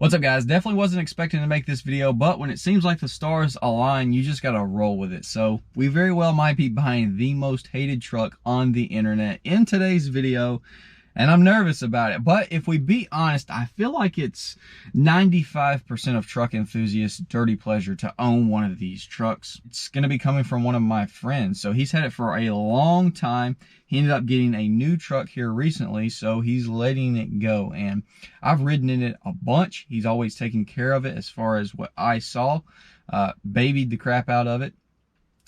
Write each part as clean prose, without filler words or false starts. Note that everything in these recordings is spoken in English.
What's up, guys? Definitely wasn't expecting to make this video, but when it seems like the stars align, you just gotta roll with it. So we very well might be buying the most hated truck on the internet in today's video, and I'm nervous about it. But if we be honest, I feel like it's 95% of truck enthusiasts' dirty pleasure to own one of these trucks. It's gonna be coming from one of my friends. So he's had it for a long time. He ended up getting a new truck here recently, so he's letting it go. And I've ridden in it a bunch. He's always taken care of it as far as what I saw. Babied the crap out of it,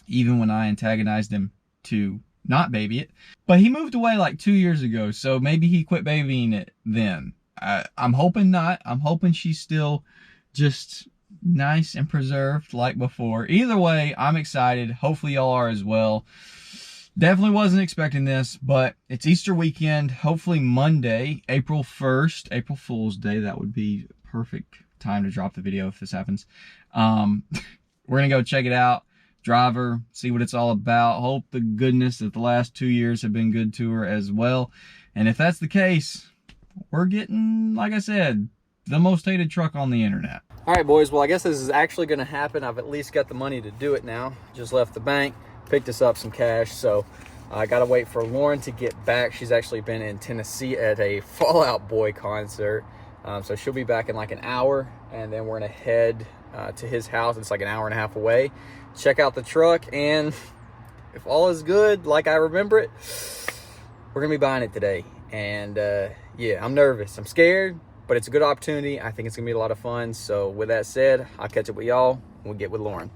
even when I antagonized him to not baby it. But he moved away like 2 years ago, so maybe he quit babying it then. I'm hoping not. I'm hoping she's still just nice and preserved like before. Either way, I'm excited. Hopefully y'all are as well. Definitely wasn't expecting this, but it's Easter weekend. Hopefully Monday, April 1st, April Fool's Day. That would be perfect time to drop the video if this happens. We're going to go check it out, drive her, see what it's all about. Hope the goodness that the last 2 years have been good to her as well. And if that's the case, we're getting, like I said, the most hated truck on the internet. All right, boys. Well, I guess this is actually going to happen. I've at least got the money to do it now. Just left the bank. Picked us up some cash, so I gotta wait for Lauren to get back. She's actually been in Tennessee at a Fall Out Boy concert, so she'll be back in like an hour, and then we're gonna head to his house. It's like an hour and a half away. Check out the truck, and if all is good like I remember it, we're gonna be buying it today. And yeah, I'm nervous, I'm scared, but it's a good opportunity. I think it's gonna be a lot of fun. So with that said, I'll catch up with y'all when we get with Lauren.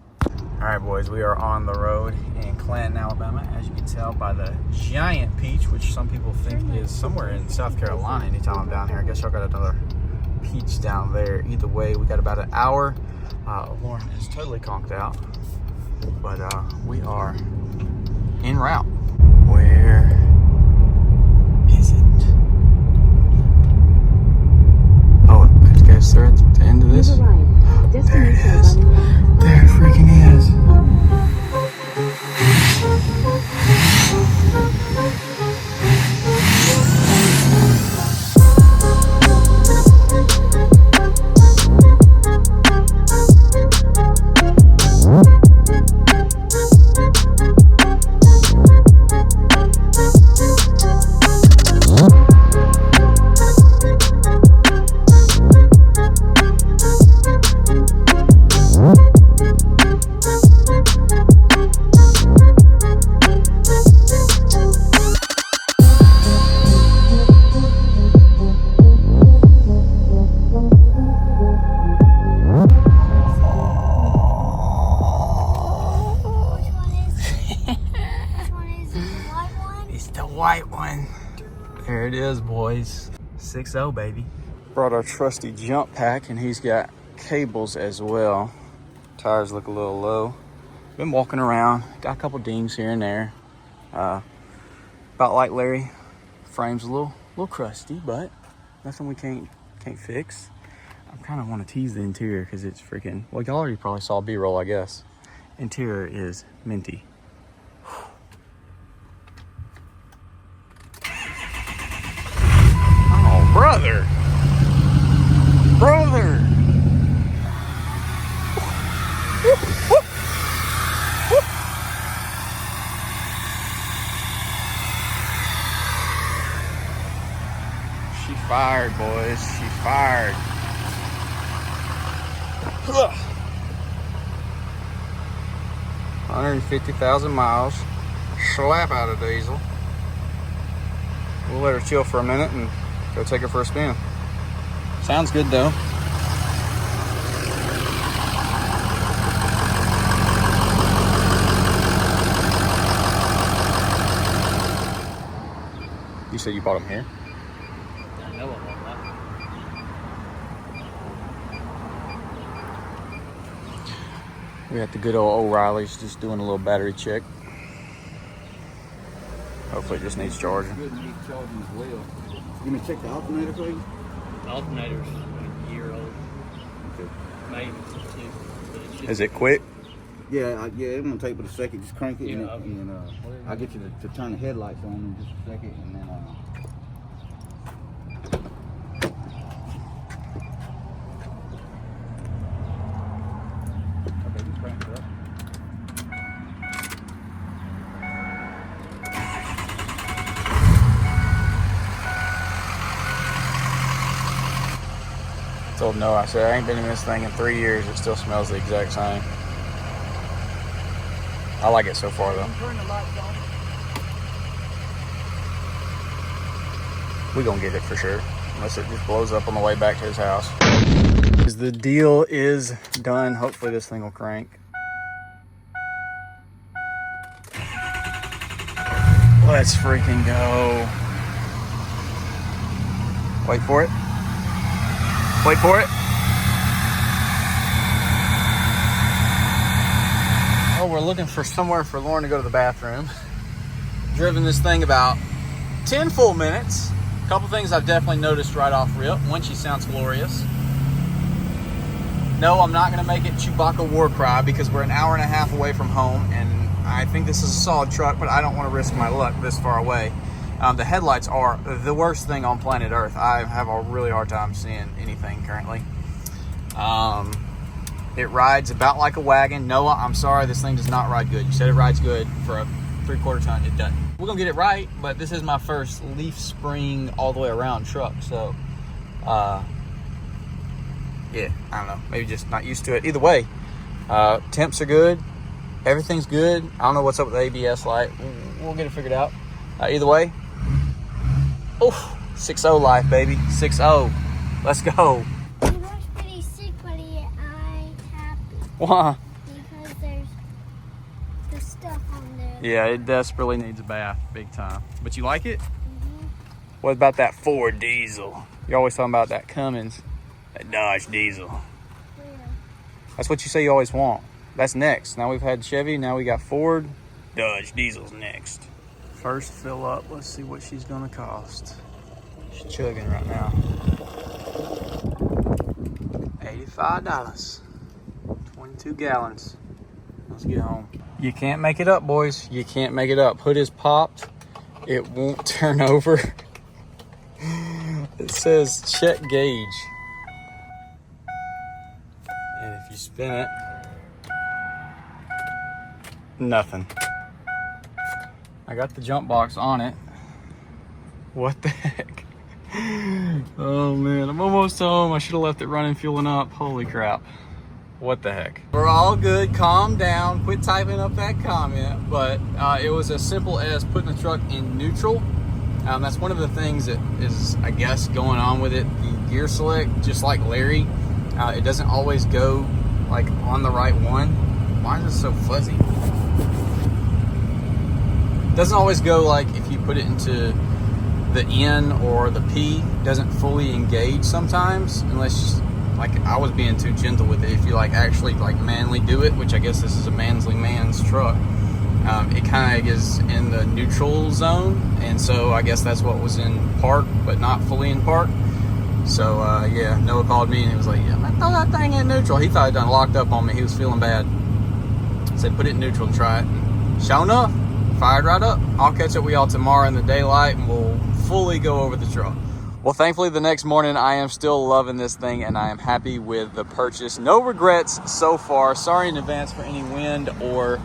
All right, boys, we are on the road in Clanton, Alabama, as you can tell by the giant peach, which some people think is somewhere in South Carolina anytime I'm down here. I guess y'all got another peach down there. Either way, we got about an hour. Lauren is totally conked out, but we are en route. Where is it? Oh, it goes through at the end of this. There it is. There it freaking is. White one. There it is, boys. 6.0, baby. Brought our trusty jump pack, and he's got cables as well. Tires look a little low. Been walking around, got a couple dings here and there. About like Larry, frame's a little crusty, but nothing we can't fix. I kind of want to tease the interior because it's freaking, well, y'all already probably saw B-roll, I guess. Interior is minty. Brother! She fired, boys. She fired. 150,000 miles. Slap out of diesel. We'll let her chill for a minute and go take her for a spin. Sounds good though. You said you bought them here? I know I'm on that. We got the good old O'Reilly's just doing a little battery check. Hopefully it just needs charging. Good, needs charging as well. You may check the alternator, please? The alternator's a year old. Okay. Maybe 2. But it's just, Is it quick? Yeah, it won't take but a second. Just crank it, Yeah, and I'll get you to turn the headlights on in just a second, and then Told Noah, I said, I ain't been in this thing in 3 years. It still smells the exact same. I like it so far though. Turn the lights on. We gonna get it for sure, unless it just blows up on the way back to his house. The deal is done. Hopefully this thing will crank. Let's freaking go. Wait for it. Wait for it. Oh, we're looking for somewhere for Lauren to go to the bathroom. Driven this thing about 10 full minutes. A couple things I've definitely noticed right off rip. One, she sounds glorious. No, I'm not gonna make it Chewbacca war cry because we're an hour and a half away from home, and I think this is a solid truck, but I don't want to risk my luck this far away. The headlights are the worst thing on planet Earth. I have a really hard time seeing anything currently. It rides about like a wagon. Noah, I'm sorry, this thing does not ride good. You said it rides good for a 3/4 ton. It doesn't. We're gonna get it right, but this is my first leaf spring all the way around truck, so yeah, I don't know, maybe just not used to it. Either way, temps are good, everything's good. I don't know what's up with the ABS light. We'll get it figured out. Either way, oh, 6.0 life, baby, 6.0. Let's go. He looks pretty sick, but he ain't happy. Why? Because there's the stuff on there. Yeah, it desperately needs a bath, big time. But you like it? Mm-hmm. What about that Ford diesel? You're always talking about that Cummins, that Dodge diesel. Yeah. That's what you say you always want. That's next. Now we've had Chevy, now we got Ford. Dodge diesel's next. First fill up, let's see what she's gonna cost. She's chugging right now. $85. 22 gallons. Let's get home. You can't make it up, boys. You can't make it up. Hood is popped. It won't turn over. It says check gauge. And if you spin it, nothing. I got the jump box on it. What the heck? Oh man, I'm almost home. I should have left it running, fueling up. Holy crap. What the heck? We're all good. Calm down. Quit typing up that comment. But it was as simple as putting the truck in neutral. That's one of the things that is, I guess, going on with it. The gear select, just like Larry, it doesn't always go like on the right one. Why is it so fuzzy? It doesn't always go like if you put it into the N or the P, doesn't fully engage sometimes, unless like I was being too gentle with it. If you like actually like manly do it, which I guess this is a man's truck, it kind of is in the neutral zone, and so I guess that's what was in park but not fully in park. So yeah, Noah called me and he was like, yeah, throw that thing in neutral. He thought it done locked up on me. He was feeling bad. I said put it in neutral and try it. And sure enough, fired right up. I'll catch up with y'all tomorrow in the daylight and we'll fully go over the truck. Well, thankfully the next morning I am still loving this thing and I am happy with the purchase. No regrets so far. Sorry in advance for any wind or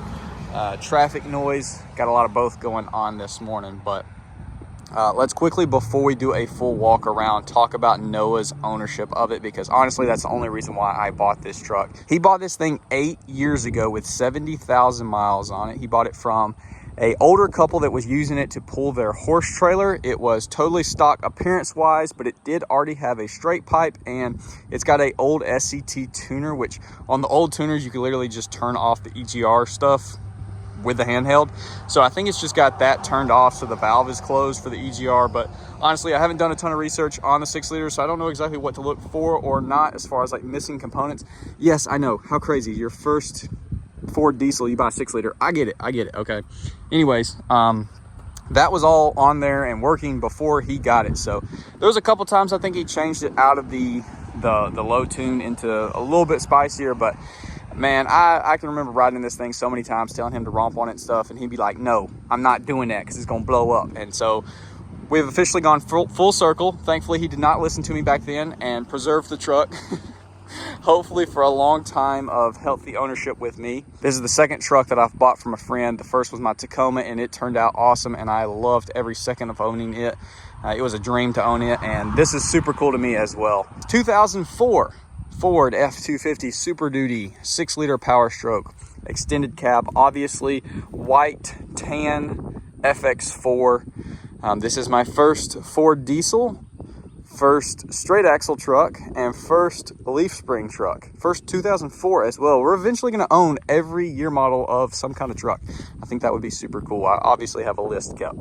traffic noise. Got a lot of both going on this morning, but let's quickly, before we do a full walk around, talk about Noah's ownership of it, because honestly that's the only reason why I bought this truck. He bought this thing 8 years ago with 70,000 miles on it. He bought it from an older couple that was using it to pull their horse trailer. It was totally stock appearance wise, but it did already have a straight pipe, and it's got a old SCT tuner, which on the old tuners you could literally just turn off the EGR stuff with the handheld. So I think it's just got that turned off so the valve is closed for the EGR. But honestly, I haven't done a ton of research on the 6 liter, so I don't know exactly what to look for or not as far as like missing components. Yes, I know, how crazy, your first Ford diesel, you buy a 6 liter. I get it, okay. Anyways, that was all on there and working before he got it. So there was a couple times I think he changed it out of the low tune into a little bit spicier, but man, I can remember riding this thing so many times, telling him to romp on it and stuff, and he'd be like, no, I'm not doing that because it's gonna blow up. And so we've officially gone full circle. Thankfully he did not listen to me back then and preserved the truck hopefully for a long time of healthy ownership with me. This is the second truck that I've bought from a friend. The first was my Tacoma and it turned out awesome and I loved every second of owning it. It was a dream to own it, and this is super cool to me as well. 2004 Ford F-250 Super Duty 6-liter Power Stroke, extended cab, obviously white tan FX4. This is my first Ford diesel, first straight axle truck, and first leaf spring truck. First 2004 as well. We're eventually going to own every year model of some kind of truck. I think that would be super cool. I obviously have a list kept.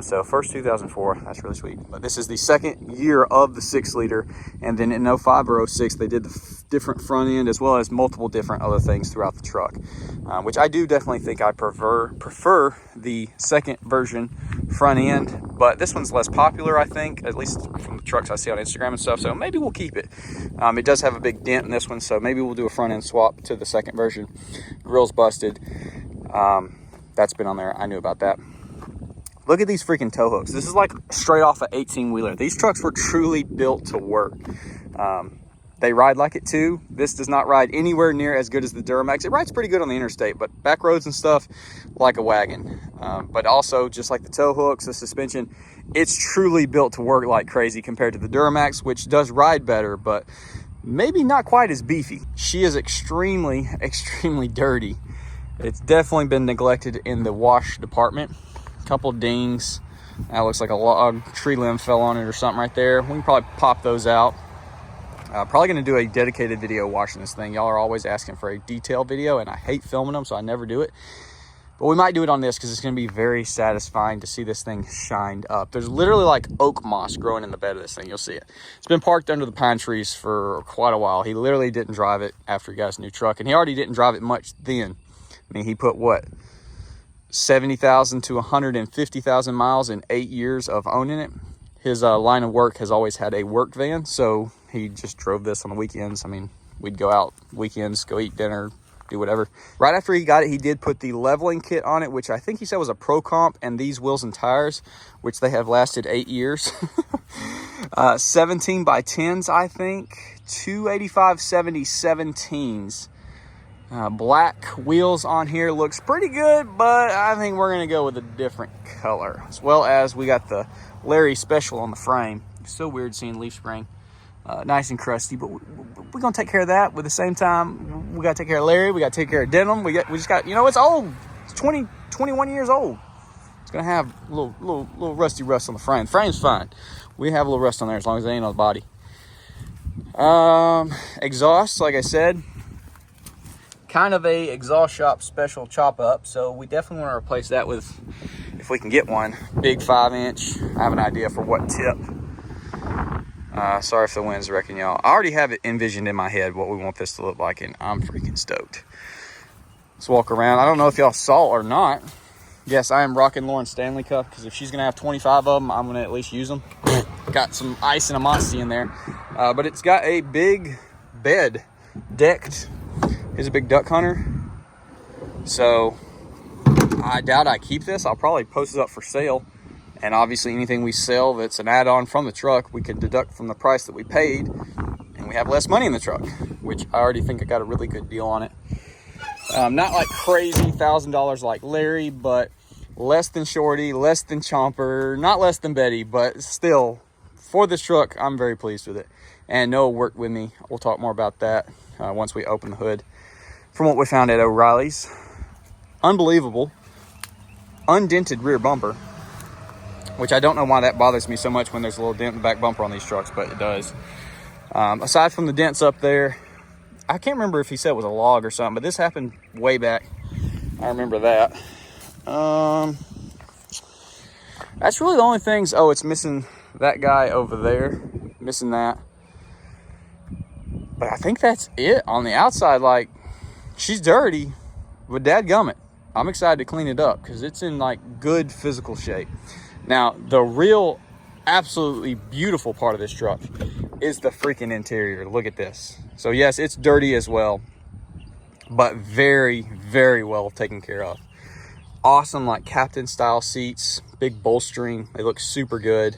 So first 2004, that's really sweet. But this is the second year of the 6-liter, and then in 05 or 06 they did the different front end as well as multiple different other things throughout the truck, which I do definitely think I prefer the second version front end, but this one's less popular, I think, at least from the trucks I see on Instagram and stuff, so maybe we'll keep it. It does have a big dent in this one, so maybe we'll do a front end swap to the second version. Grill's busted. That's been on there. I knew about that. Look at these freaking tow hooks. This is like straight off an 18-wheeler. These trucks were truly built to work. They ride like it too. This does not ride anywhere near as good as the Duramax. It rides pretty good on the interstate, but back roads and stuff, like a wagon. But also, just like the tow hooks, the suspension, it's truly built to work like crazy compared to the Duramax, which does ride better, but maybe not quite as beefy. She is extremely, extremely dirty. It's definitely been neglected in the wash department. Couple dings. That looks like a log, tree limb fell on it or something right there. We can probably pop those out. Probably going to do a dedicated video washing this thing. Y'all are always asking for a detailed video, and I hate filming them, so I never do it. But we might do it on this because it's going to be very satisfying to see this thing shined up. There's literally like oak moss growing in the bed of this thing. You'll see it. It's been parked under the pine trees for quite a while. He literally didn't drive it after he got his new truck, and he already didn't drive it much then. I mean, he put what? 70,000 to 150,000 miles in 8 years of owning it. His line of work has always had a work van, so he just drove this on the weekends. I mean, we'd go out weekends, go eat dinner, do whatever. Right after he got it, he did put the leveling kit on it, which I think he said was a Pro Comp, and these wheels and tires, which they have lasted 8 years. 17 by 10s, I think. 285/70 17s. Black wheels on here, looks pretty good, but I think we're going to go with a different color. As well as we got the Larry Special on the frame. It's so weird seeing leaf spring. Nice and crusty, but we're going to take care of that. At the same time, we got to take care of Larry. We got to take care of denim. We just got, you know, it's old. It's 21 years old. It's going to have a little rusty rust on the frame. Frame's fine. We have a little rust on there as long as it ain't on the body. Exhaust, like I said, kind of a exhaust shop special chop up, so we definitely want to replace that with, if we can get one, big 5-inch. I have an idea for what tip. Sorry if the wind's wrecking y'all. I already have it envisioned in my head what we want this to look like, and I'm freaking stoked. Let's walk around. I don't know if y'all saw or not. Yes, I am rocking Lauren Stanley cup, because if she's gonna have 25 of them, I'm gonna at least use them. Got some ice and a Monty in there, but it's got a big bed decked. He's a big duck hunter, so I doubt I keep this. I'll probably post it up for sale, and obviously anything we sell that's an add-on from the truck, we can deduct from the price that we paid, and we have less money in the truck, which I already think I got a really good deal on it. Not like crazy $1,000 like Larry, but less than Shorty, less than Chomper, not less than Betty, but still, for this truck, I'm very pleased with it. And Noah worked with me. We'll talk more about that once we open the hood. From what we found at O'Reilly's, unbelievable undented rear bumper, which I don't know why that bothers me so much when there's a little dent in the back bumper on these trucks, but it does. Aside from the dents up there, I can't remember if he said it was a log or something, but this happened way back. I remember that. That's really the only things. Oh, it's missing that guy over there, missing that. But I think that's it on the outside. Like, she's dirty, but dadgummit, I'm excited to clean it up because it's in like good physical shape. Now, the real absolutely beautiful part of this truck is the freaking interior. Look at this. So yes, it's dirty as well, but very, very well taken care of. Awesome, like captain style seats, big bolstering. They look super good.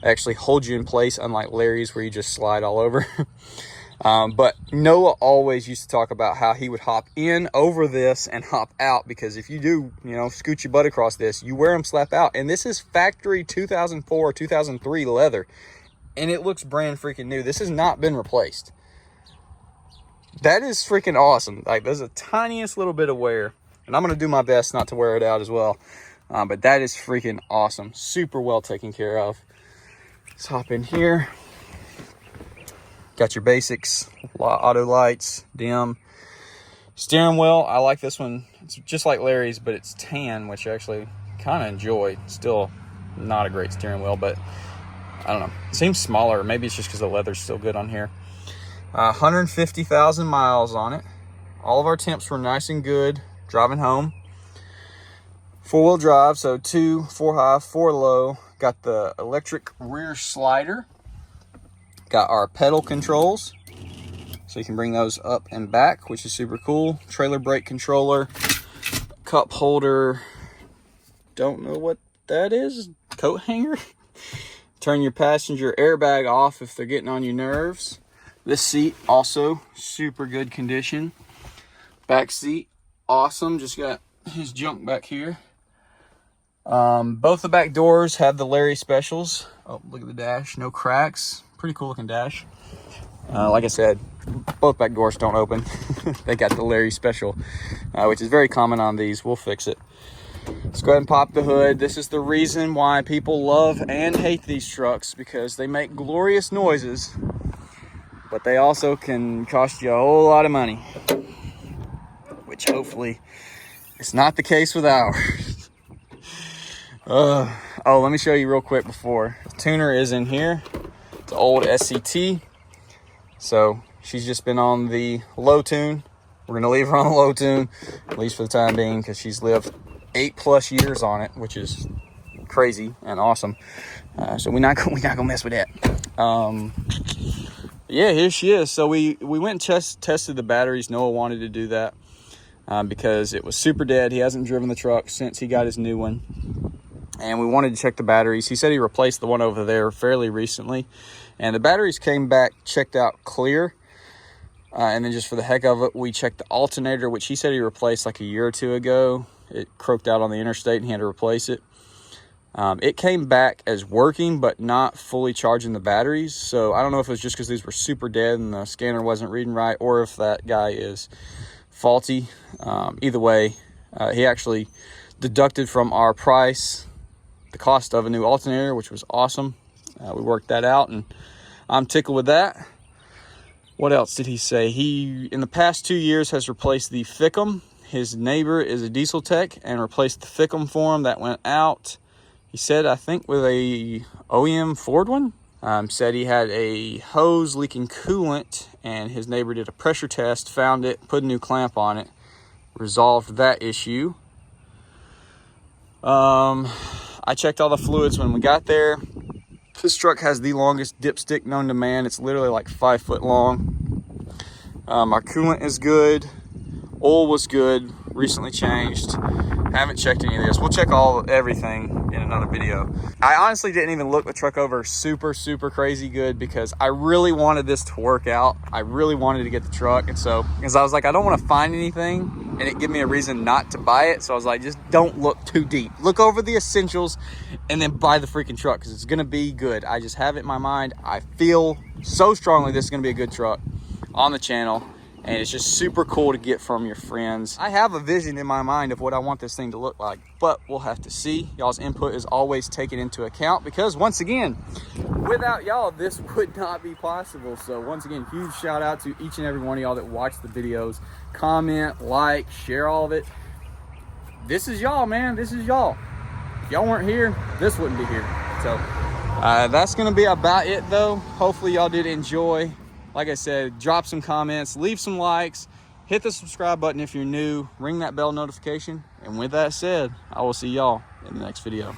They actually hold you in place, unlike Larry's where you just slide all over. But Noah always used to talk about how he would hop in over this and hop out, because if you do, you know, scoot your butt across this, you wear them slap out. And this is factory 2004, 2003 leather, and it looks brand freaking new. This has not been replaced. That is freaking awesome. Like, there's a tiniest little bit of wear, and I'm going to do my best not to wear it out as well. But that is freaking awesome. Super well taken care of. Let's hop in here. Got your basics, auto lights, dim. Steering wheel, I like this one. It's just like Larry's, but it's tan, which I actually kind of enjoy. Still not a great steering wheel, but I don't know. It seems smaller. Maybe it's just because the leather's still good on here. 150,000 miles on it. All of our temps were nice and good driving home. 4-wheel drive, so 2, 4 high, 4 low. Got the electric rear slider. Got our pedal controls, so you can bring those up and back, which is super cool. Trailer brake controller, cup holder. Don't know what that is. Coat hanger. Turn your passenger airbag off if they're getting on your nerves. This seat also super good condition. Back seat awesome. Just got his junk back here. Both the back doors have the Larry specials. Oh, look at the dash, no cracks. Pretty cool looking dash. Like I said, both back doors don't open. They got the Larry special, which is very common on these. We'll fix it. Let's go ahead and pop the hood. This is the reason why people love and hate these trucks, because they make glorious noises, but they also can cost you a whole lot of money, which hopefully is not the case with ours. Oh, let me show you real quick before. The tuner is in here. It's an old SCT. So she's just been on the low tune. We're gonna leave her on the low tune, at least for the time being, because she's lived 8+ years on it, which is crazy and awesome. So we're not gonna mess with that. Yeah, here she is. So we went and tested the batteries. Noah wanted to do that because it was super dead. He hasn't driven the truck since he got his new one, and we wanted to check the batteries. He said he replaced the one over there fairly recently, and the batteries came back checked out clear. And then just for the heck of it, we checked the alternator, which he said he replaced like a year or two ago. It croaked out on the interstate and he had to replace it. It came back as working, but not fully charging the batteries. So I don't know if it was just because these were super dead and the scanner wasn't reading right, or if that guy is faulty. Either way, he actually deducted from our price the cost of a new alternator, which was awesome. We worked that out, and I'm tickled with that. What else did he say? He, in the past 2 years, has replaced the Fickum. His neighbor is a diesel tech and replaced the Fickum for him. That went out. He said, I think with a OEM Ford one. Said he had a hose leaking coolant, and his neighbor did a pressure test, found it, put a new clamp on it, resolved that issue. I checked all the fluids when we got there. This truck has the longest dipstick known to man. It's literally like 5 foot long. Our coolant is good. Oil was good. Recently changed. Haven't checked any of this. We'll check everything in another video. I honestly didn't even look the truck over super crazy good, because I really wanted this to work out. I really wanted to get the truck, and so because I was like, I don't want to find anything and it give me a reason not to buy it. So I was like, just don't look too deep. Look over the essentials and then buy the freaking truck, because it's gonna be good. I just have it in my mind. I feel so strongly this is gonna be a good truck on the channel. And it's just super cool to get from your friends. I have a vision in my mind of what I want this thing to look like, but we'll have to see. Y'all's input is always taken into account, because once again, without y'all, this would not be possible. So once again, huge shout out to each and every one of y'all that watch the videos. Comment, like, share all of it. This is y'all, man. This is y'all. If y'all weren't here, this wouldn't be here. So that's gonna be about it though. Hopefully y'all did enjoy. Like I said, drop some comments, leave some likes, hit the subscribe button if you're new, ring that bell notification. And with that said, I will see y'all in the next video.